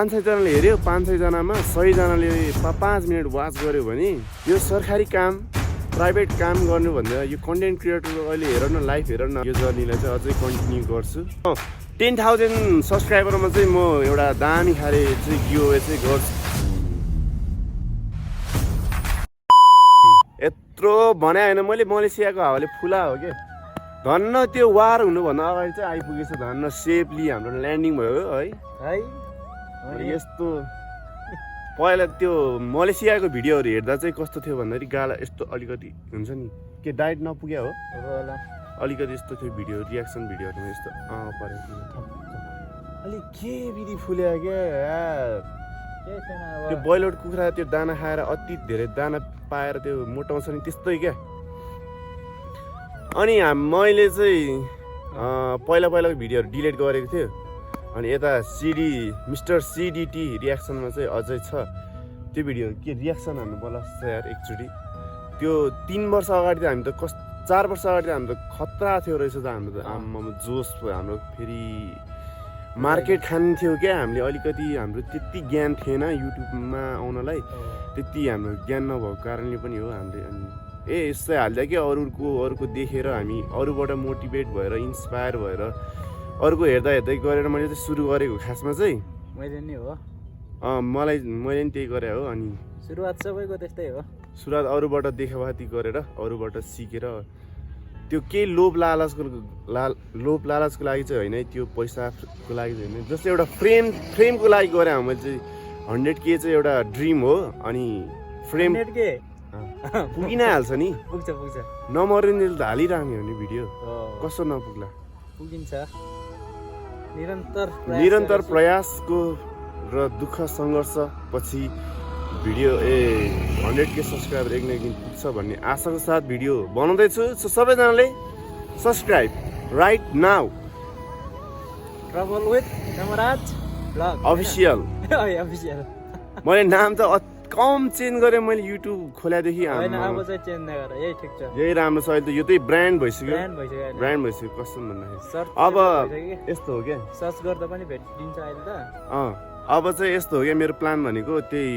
500 जनाले हेऱ्यो 500 जनामा 100 जनाले 5 मिनट वाच गर्यो भने यो सरकारी काम प्राइभेट काम गर्नु भन्दा यो कन्टेन्ट क्रिएटर अहिले हेर न लाइफ हेर न यो जर्नीलाई चाहिँ अझै कन्टिन्यू गर्छु 10,000 सब्सक्राइबरमा चाहिँ म एउटा दामी खाले चाहिँ गिभअवे चाहिँ गर्छु यत्रो भने हैन मैले मलेसियाको हावाले फुला हो के धन्न त्यो वार हुनुभन्दा अगाडि चाहिँ आइपुगेछ धन्न सेफली हाम्रो ल्यान्डिङ भयो है यस्तो पहिला त्यो मलेसियाको भिडियोहरू हेर्दा चाहिँ कस्तो थियो भन्दाखेरि गाला यस्तो अलिकति हुन्छ नि के डाइट नपुग्या हो अलिकति यस्तो थियो भिडियो रियाक्सन भिडियोहरूमा यस्तो परेको अलिक के बिरी फुल्या क्या त्यो बोइलर कुखुरा त्यो दाना खाएर अति धेरै दाना पाएर त्यो मोटाउँछ नि त्यस्तै क्या अनि मैले चाहिँ पहिलाको भिडियोहरू डिलिट गरेको थियो अनि यता मिस्टर सिडिटी रियाक्सनमा चाहिँ अझै छ त्यो भिडियो के रियाक्सन हान्नु पर्ला यार एकचोटि त्यो 3 वर्ष अगाडि त हामी त 4 वर्ष अगाडि त हामी त खतरा थियो रहेछ त हाम्रो त आम्मामा जोस हाम्रो फेरि मार्केट खान्थ्यो क्या हामीले अलिकति हाम्रो त्यति ज्ञान थिएन युट्युबमा आउनलाई त्यति हाम्रो ज्ञान नभएको कारणले पनि हो हामीले अनि यस्तै हाल्दा कि अरूको देखेर हामी अरूबाट मोटिभेट भएर इन्स्पायर भएर अरूको हेर्दै गरेर मैले चाहिँ सुरु गरेको खासमा चाहिँ मैले नि हो मैले नि त्यही गरे हो अनि सुरुवात सबैको त्यस्तै हो सुरुवात अरूबाट देखाबाती गरेर अरूबाट सिकेर त्यो केही लोभ लालचको लागि चाहिँ होइन त्यो पैसाको लागि चाहिँ होइन जस्तै एउटा फ्रेमको लागि गरे मैले चाहिँ 100K चाहिँ एउटा ड्रिम हो अनि फ्रेम 100K पुगि नै हाल्छ नि पुग्छ नमरिने त हालिराख्ने हो नि भिडियो कसो नपुग्ला पुगिन्छ निरन्तर प्रयासको र दुःख सङ्घर्ष पछि भिडियो 100K सब्सक्राइबर एक न एक दिन पुग्छ भन्ने आशाको साथ भिडियो बनाउँदैछु सो सबैजनाले subscribe right now trouble with Namraj blog official मैले नाम त कम चेन्ज गरेँ मैले युट्युब खोल्यादेखि हैन अब चाहिँ चेन्ज नगर यही ठिक छ यही राम्रो छ अहिले त यो चाहिँ ब्रान्ड भइसक्यो कसम भन्दाखेरि अब यस्तो हो क्या सर्च गर्दा पनि भेटिन्छ अहिले त अब चाहिँ यस्तो हो क्या मेरो प्लान भनेको त्यही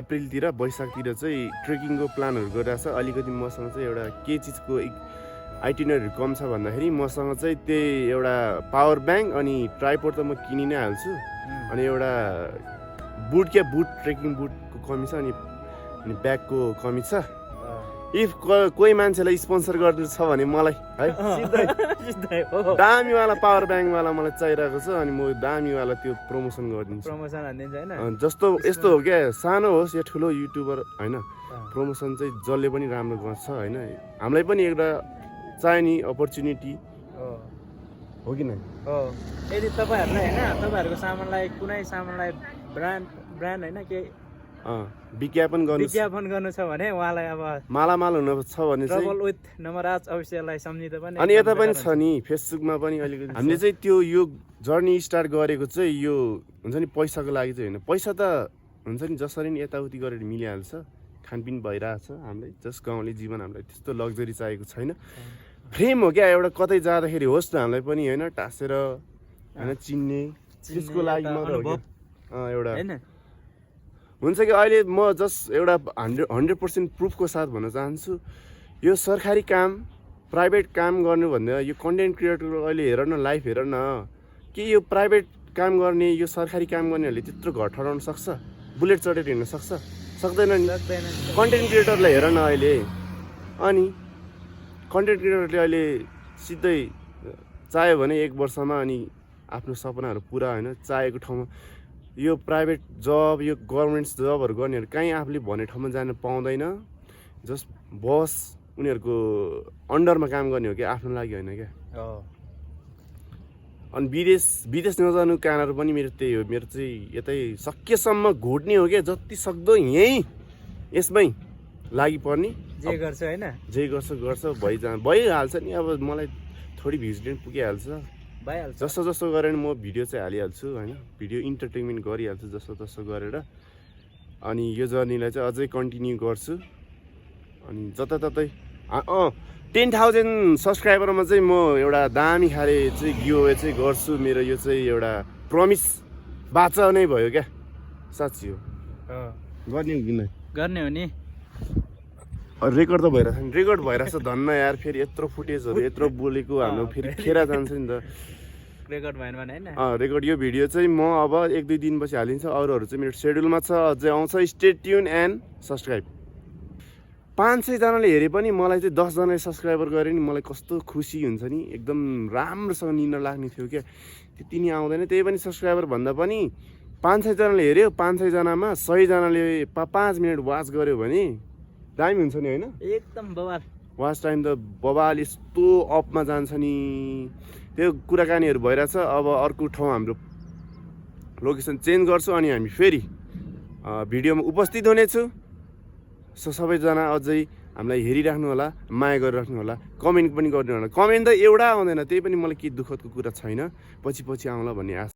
अप्रिलतिर वैशाखतिर चाहिँ ट्रेकिङको प्लानहरू गरिरहेको छ अलिकति मसँग चाहिँ एउटा के चिजको आइटिनरीहरू कम छ भन्दाखेरि मसँग चाहिँ त्यही एउटा पावर ब्याङ्क अनि ट्राइपोड त म किनि नै हाल्छु अनि एउटा बुट ट्रेकिङ बुटको कमी छ अनि ब्यागको कमी छ इफ कोही मान्छेलाई स्पोन्सर गरिदिनु छ भने मलाई है सिधै दामीवाला पावर ब्याङ्कवाला मलाई चाहिरहेको छ अनि म दामीवाला त्यो प्रमोसन गरिदिन्छु जस्तो यस्तो हो क्या सानो होस् या ठुलो युट्युबर होइन प्रमोसन चाहिँ जसले पनि राम्रो गर्छ होइन हामीलाई पनि एउटा चाहियो नि अपर्च्युनिटी हो कि नै यदि तपाईँहरूलाई होइन तपाईँहरूको सामानलाई कुनै सामानलाई ब्रान्ड होइन के विज्ञापन गर्नु छ भने उहाँलाई अब मालामाल हुनु छ भने चाहिँ ट्रबल विथ नमराज अफिसियललाई सम्झिँदा पनि अनि यता पनि छ नि फेसबुकमा पनि अलिकति हामीले चाहिँ त्यो यो जर्नी स्टार्ट गरेको चाहिँ यो हुन्छ नि पैसाको लागि चाहिँ होइन पैसा त हुन्छ नि जसरी नि यताउति गरेर मिलिहाल्छ खानपिन भइरहेछ हामीलाई जस गाउँले जीवन हामीलाई त्यस्तो लग्जरी चाहिएको छैन फ्रेम हो क्या एउटा कतै जाँदाखेरि होस् न हामीलाई पनि होइन टाँसेर होइन चिन्ने त्यसको लागि मात्र हो एउटा हुन्छ कि अहिले म जस्ट एउटा 100% प्रुफको साथ भन्न चाहन्छु यो सरकारी काम प्राइभेट काम गर्नु भन्दा यो कन्टेन्ट क्रिएटर अहिले हेर न लाइफ हेर न के यो प्राइभेट काम गर्ने यो सरकारी काम गर्नेहरूले त्यत्रो घर ठडाउन सक्छ बुलेट चढेर हिँड्न सक्दैन नि कन्टेन्ट क्रिएटरलाई हेर न अहिले अनि कन्टेन्ट क्रिएटरले अहिले सिधै चाह्यो भने 1 वर्षमा अनि आफ्नो सपनाहरू पुरा होइन चाहेको ठाउँमा यो प्राइभेट जब यो गभर्मेन्ट जबहरू गर्नेहरू कहीँ आफूले भने ठाउँमा जान पाउँदैन जस्ट बस उनीहरूको अन्डरमा काम गर्ने हो क्या आफ्नो लागि होइन क्या अनि विदेश नजानु कारणहरू पनि मेरो त्यही हो मेरो चाहिँ यतै सकेसम्म घोट्ने हो क्या जति सक्दो यहीँ यसमै लागि पर्ने जे गर्छ होइन जे गर्छ भइहाल्छ नि अब मलाई थोरै भ्युज पुगिहाल्छ जस्तो गरेर म भिडियो चाहिँ हालिहाल्छु होइन भिडियो इन्टरटेनमेन्ट गरिहाल्छु जस्तो गरेर अनि यो जर्नीलाई चाहिँ अझै कन्टिन्यू गर्छु अनि जताततै 10,000 सब्सक्राइबरमा चाहिँ म एउटा दामी खाले चाहिँ गिभअवे चाहिँ गर्छु मेरो यो चाहिँ एउटा प्रमिस बाचा नै भयो क्या साँच्ची हो अँ, गर्ने हो किन गर्ने हो नि रेकर्ड त भइरहेछ नि रेकर्ड भइरहेछ धन्न यार फेरि यत्रो फुटेजहरू यत्रो बोलेको हाम्रो फेरि खेर जान्छ नि त रेकर्ड भएन भने होइन रेकर्ड यो भिडियो चाहिँ म अब 1-2 दिनपछि हालिदिन्छु अरूहरू चाहिँ मेरो सेड्युलमा छ अझै आउँछ स्टे ट्युन एन्ड सब्सक्राइब 500 जनाले हेरे पनि मलाई चाहिँ 10 जनाले सब्सक्राइबर गरे नि मलाई कस्तो खुसी हुन्छ नि एकदम राम्रोसँग निन्द्रा लाग्ने थियो क्या त्यति नि आउँदैन त्यही पनि सब्सक्राइबर भन्दा पनि 500 जनाले हेऱ्यो 500 जनामा 100 जनाले 5 मिनट वाच गर्यो भने दामी हुन्छ नि होइन एकदम बवाल वाच टाइम त बबाल यस्तो अपमा जान्छ नि त्यो कुराकानीहरू भइरहेछ अब अर्को ठाउँ हाम्रो लोकेसन चेन्ज गर्छु अनि हामी फेरि भिडियोमा उपस्थित हुनेछु सो सबैजना अझै हामीलाई हेरिराख्नु होला माया गरिराख्नु होला कमेन्ट पनि गरिदिनु होला कमेन्ट त एउटा आउँदैन त्यही पनि मलाई केही दुःखदको कुरा छैन पछि आउँला भन्ने आशा